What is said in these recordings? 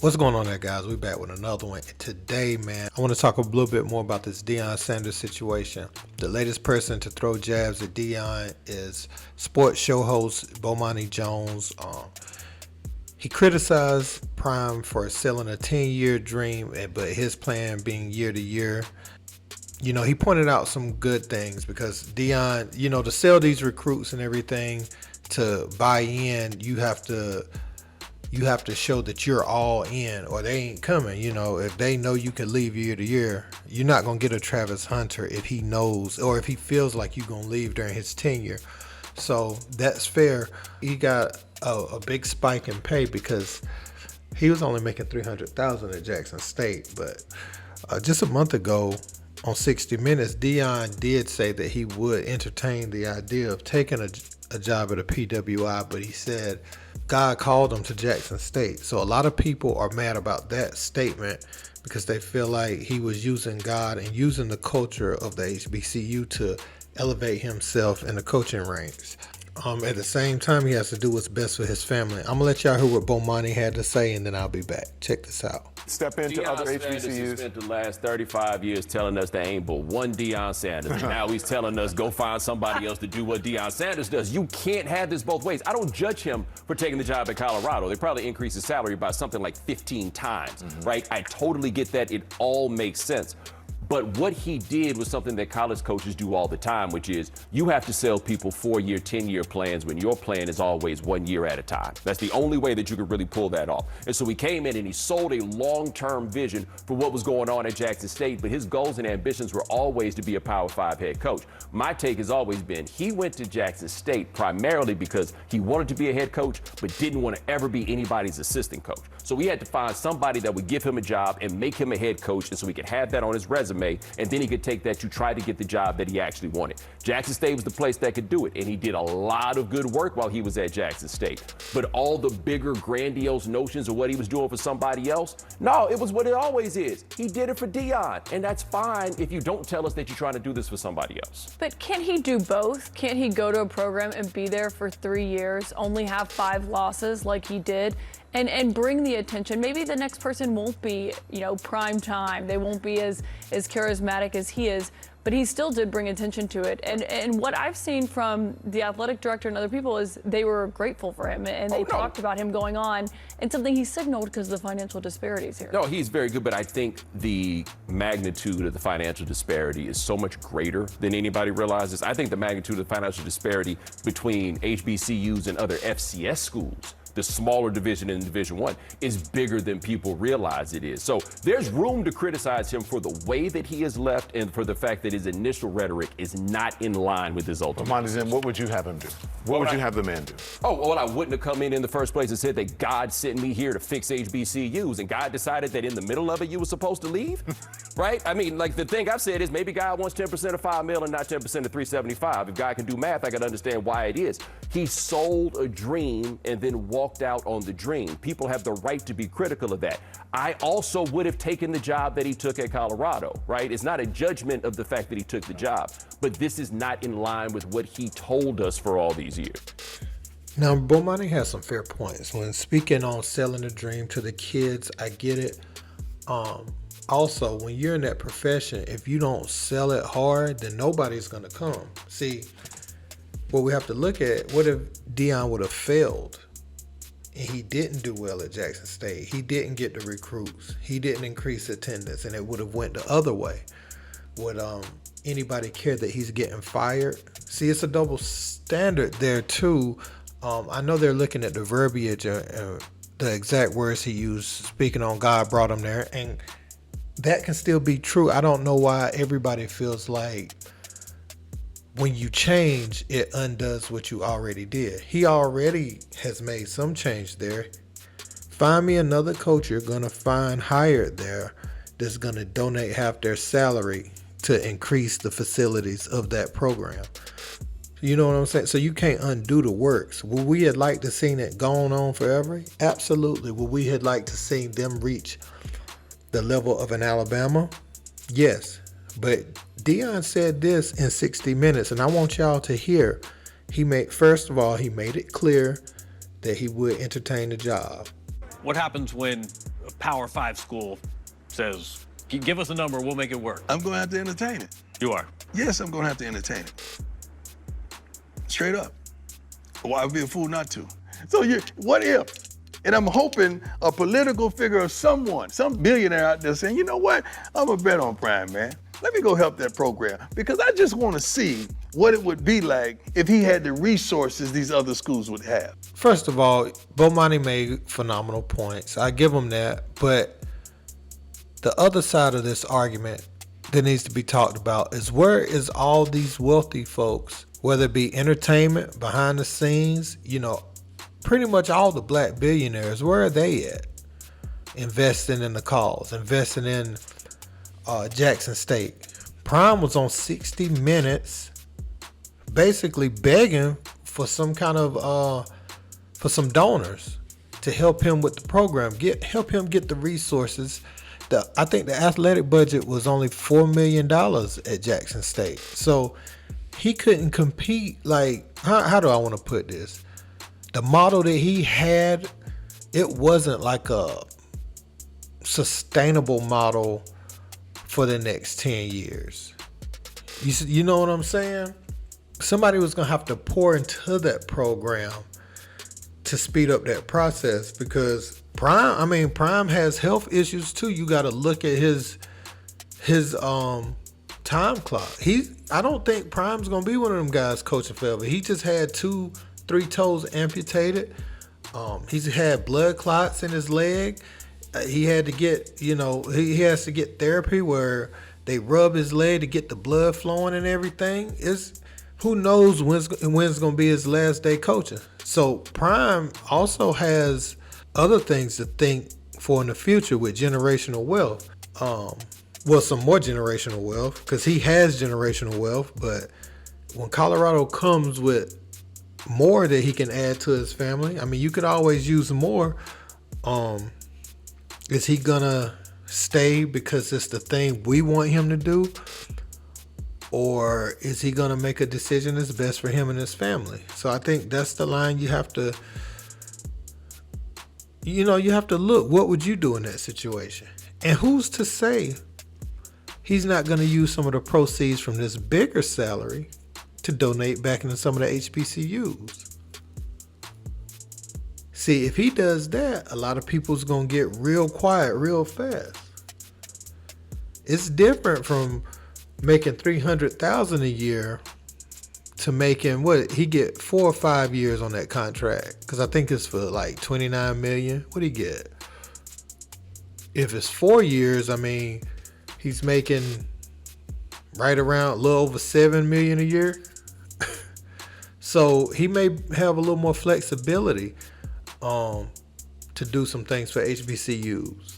What's going on there, guys? We back with another one. Today, man, I want to talk a little bit more about this Deion Sanders situation. The latest person to throw jabs at Deion is sports show host Bomani Jones. He criticized Prime for selling a 10-year dream, but his plan being year to year. You know, he pointed out some good things because Deion, to sell these recruits and everything, to buy in, you have to show that you're all in or they ain't coming. If they know you can leave year to year, you're not going to get a Travis Hunter if he knows or if he feels like you're going to leave during his tenure. So that's fair. He got a big spike in pay because he was only making $300,000 at Jackson State. But just a month ago on 60 Minutes, Deion did say that he would entertain the idea of taking a job at a PWI, but he said God called him to Jackson State. So a lot of people are mad about that statement because they feel like he was using God and using the culture of the HBCU to elevate himself in the coaching ranks. At the same time, he has to do what's best for his family. I'm going to let y'all hear what Bomani had to say, and then I'll be back. Check this out. Step into Deion other Sanders has HBCUs. spent the last 35 years telling us there ain't but one Deion Sanders. And now he's telling us go find somebody else to do what Deion Sanders does. You can't have this both ways. I don't judge him for taking the job at Colorado. They probably increased his salary by something like 15 times, right? I totally get that. It all makes sense. But what he did was something that college coaches do all the time, which is you have to sell people 4-year, 10-year plans when your plan is always 1 year at a time. That's the only way that you could really pull that off. And so he came in and he sold a long-term vision for what was going on at Jackson State, but his goals and ambitions were always to be a Power 5 head coach. My take has always been he went to Jackson State primarily because he wanted to be a head coach, but didn't want to ever be anybody's assistant coach. So he had to find somebody that would give him a job and make him a head coach, and so he could have that on his resume, and then he could take that to try to get the job that he actually wanted. Jackson State was the place that could do it, and he did a lot of good work while he was at Jackson State. But all the bigger, grandiose notions of what he was doing for somebody else, no, it was what it always is. He did it for Deion, and that's fine if you don't tell us that you're trying to do this for somebody else. But can he do both? Can't he go to a program and be there for 3 years, only have 5 losses like he did, and bring the attention? Maybe the next person won't be, prime time. They won't be as charismatic as he is, but he still did bring attention to it. And what I've seen from the athletic director and other people is they were grateful for him, and they talked about him going on, and something he signaled because of the financial disparities here. No, he's very good, but I think the magnitude of the financial disparity is so much greater than anybody realizes. I think the magnitude of the financial disparity between HBCUs and other FCS schools, the smaller division in Division I, is bigger than people realize it is. So there's room to criticize him for the way that he has left and for the fact that his initial rhetoric is not in line with his ultimate. Bomani, what would you have him do? What would you have the man do? Oh, well, I wouldn't have come in the first place and said that God sent me here to fix HBCUs, and God decided that in the middle of it you were supposed to leave, right? I mean, like, the thing I've said is maybe God wants 10% of $5 million and not 10% of $375. If God can do math, I can understand why it is. He sold a dream and then walked out on the dream. People have the right to be critical of that. I also would have taken the job that he took at Colorado, right? It's not a judgment of the fact that he took the job, but this is not in line with what he told us for all these years. Now, Bomani has some fair points. When speaking on selling the dream to the kids, I get it. Also, when you're in that profession, if you don't sell it hard, then nobody's going to come. See, what we have to look at, what if Deion would have failed and he didn't do well at Jackson State? He didn't get the recruits. He didn't increase attendance, and it would have went the other way. Would anybody care that he's getting fired? See, it's a double standard there, too. I know they're looking at the verbiage, the exact words he used, speaking on God brought him there, and that can still be true. I don't know why everybody feels like when you change, it undoes what you already did. He already has made some change there. Find me another coach you're going to find hired there that's going to donate half their salary to increase the facilities of that program. You know what I'm saying? So you can't undo the works. Would we have liked to seen it going on forever? Absolutely. Would we have liked to seen them reach the level of an Alabama? Yes. But Deion said this in 60 Minutes, and I want y'all to hear. First of all, he made it clear that he would entertain the job. What happens when Power 5 school says, give us a number, we'll make it work? I'm going to have to entertain it. You are. Yes, I'm going to have to entertain it. Straight up. Well, I would be a fool not to. So what if? And I'm hoping a political figure of someone, some billionaire out there saying, you know what? I'm going to bet on Prime, man. Let me go help that program. Because I just want to see what it would be like if he had the resources these other schools would have. First of all, Bomani made phenomenal points. I give him that. But the other side of this argument that needs to be talked about is, where is all these wealthy folks, whether it be entertainment, behind the scenes, pretty much all the black billionaires, where are they at? Investing in the cause, investing in Jackson State. Prime was on 60 Minutes basically begging for some kind of for some donors to help him with the program, help him get the resources. I think the athletic budget was only $4 million at Jackson State, so he couldn't compete. Like, how do I want to put this? The model that he had, it wasn't like a sustainable model for the next 10 years. You know what I'm saying? Somebody was going to have to pour into that program to speed up that process, because Prime has health issues too. You got to look at his time clock. I don't think Prime's going to be one of them guys coaching forever. He just had 2-3 toes amputated. He's had blood clots in his leg. He had to get, he has to get therapy where they rub his leg to get the blood flowing and everything. Who knows when's going to be his last day coaching. So Prime also has other things to think for in the future with generational wealth. Some more generational wealth, because he has generational wealth. But when Colorado comes with more that he can add to his family, you could always use more. Is he gonna stay because it's the thing we want him to do? Or is he gonna make a decision that's best for him and his family? So I think that's the line you have to, you have to look. What would you do in that situation? And who's to say he's not gonna use some of the proceeds from this bigger salary to donate back into some of the HBCUs? See, if he does that, a lot of people's gonna get real quiet real fast. It's different from making $300,000 a year to making he get 4 or 5 years on that contract, because I think it's for like $29 million. What he get? If it's 4 years, he's making right around a little over $7 million a year. So he may have a little more flexibility to do some things for HBCUs.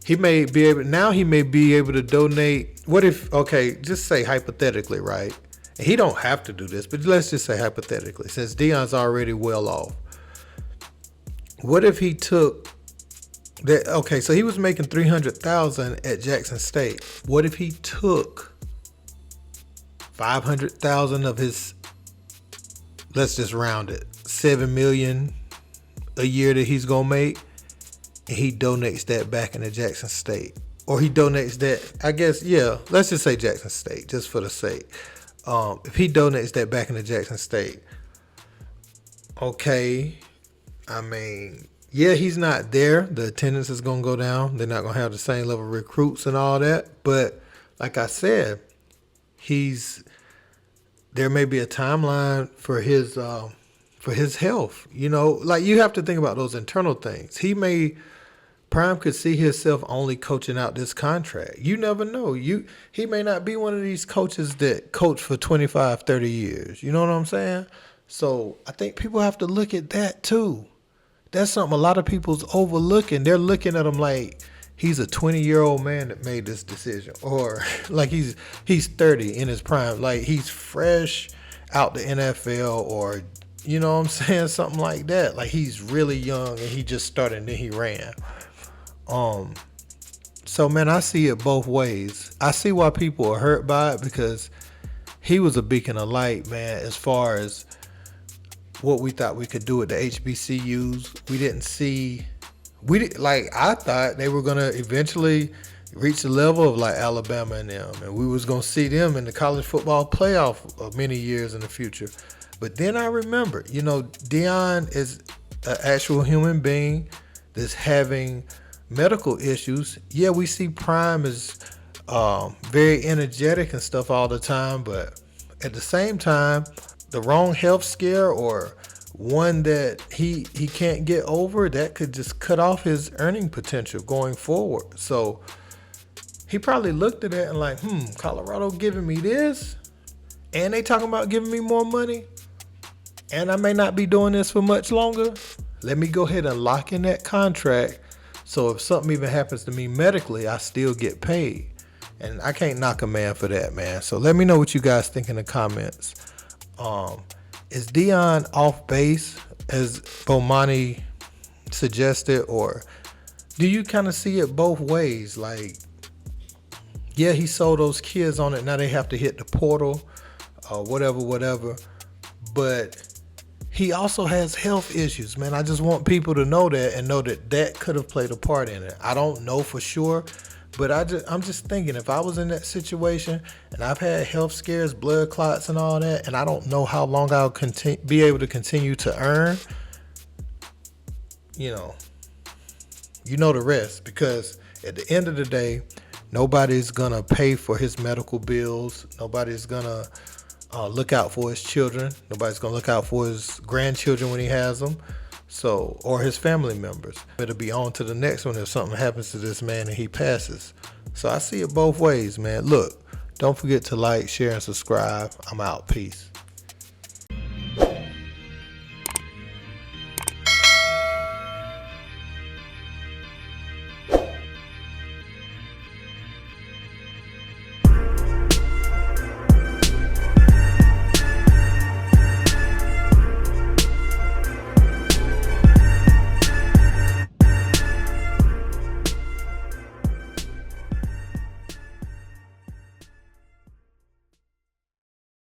He may be able to donate. What if, just say hypothetically, right? And he don't have to do this, but let's just say hypothetically, since Deion's already well off. What if he took that? Okay, so he was making $300,000 at Jackson State. What if he took $500,000 of his, let's just round it, $7 million a year that he's gonna make, and he donates that back into Jackson State? Or he donates that, let's just say Jackson State, just for the sake. If he donates that back into Jackson State, he's not there. The attendance is going to go down. They're not going to have the same level of recruits and all that. But like I said, there may be a timeline for his health. You have to think about those internal things. Prime could see himself only coaching out this contract. You never know. He may not be one of these coaches that coach for 25, 30 years. You know what I'm saying? So I think people have to look at that too. That's something a lot of people's overlooking. They're looking at him like he's a 20-year-old man that made this decision, or like he's 30 in his prime, like he's fresh out the NFL, or you know what I'm saying, something like that. Like he's really young and he just started and then he ran. So man, I see it both ways. I see why people are hurt by it, because he was a beacon of light, man, as far as what we thought we could do at the HBCUs. We didn't see I thought they were gonna eventually reach the level of like Alabama and them, and we was gonna see them in the college football playoff many years in the future. But then I remember, Deion is an actual human being that's having medical issues. Yeah, we see Prime is very energetic and stuff all the time, but at the same time, the wrong health scare or one that he can't get over, that could just cut off his earning potential going forward. So he probably looked at it and like, Colorado giving me this, and they talking about giving me more money, and I may not be doing this for much longer. Let me go ahead and lock in that contract, so if something even happens to me medically, I still get paid. And I can't knock a man for that, man. So let me know what you guys think in the comments. Is Deion off base, as Bomani suggested, or do you kind of see it both ways? Like, yeah, he sold those kids on it. Now they have to hit the portal, whatever. But he also has health issues, man. I just want people to know that and know that could have played a part in it. I don't know for sure, but I'm just thinking, if I was in that situation and I've had health scares, blood clots and all that, and I don't know how long I'll be able to continue to earn, you know the rest. Because at the end of the day, nobody's gonna pay for his medical bills. Nobody's gonna look out for his children. Nobody's gonna look out for his grandchildren when he has them. So, or his family members. It'll be on to the next one if something happens to this man and he passes. So I see it both ways, man. Look, don't forget to like, share, and subscribe. I'm out. Peace.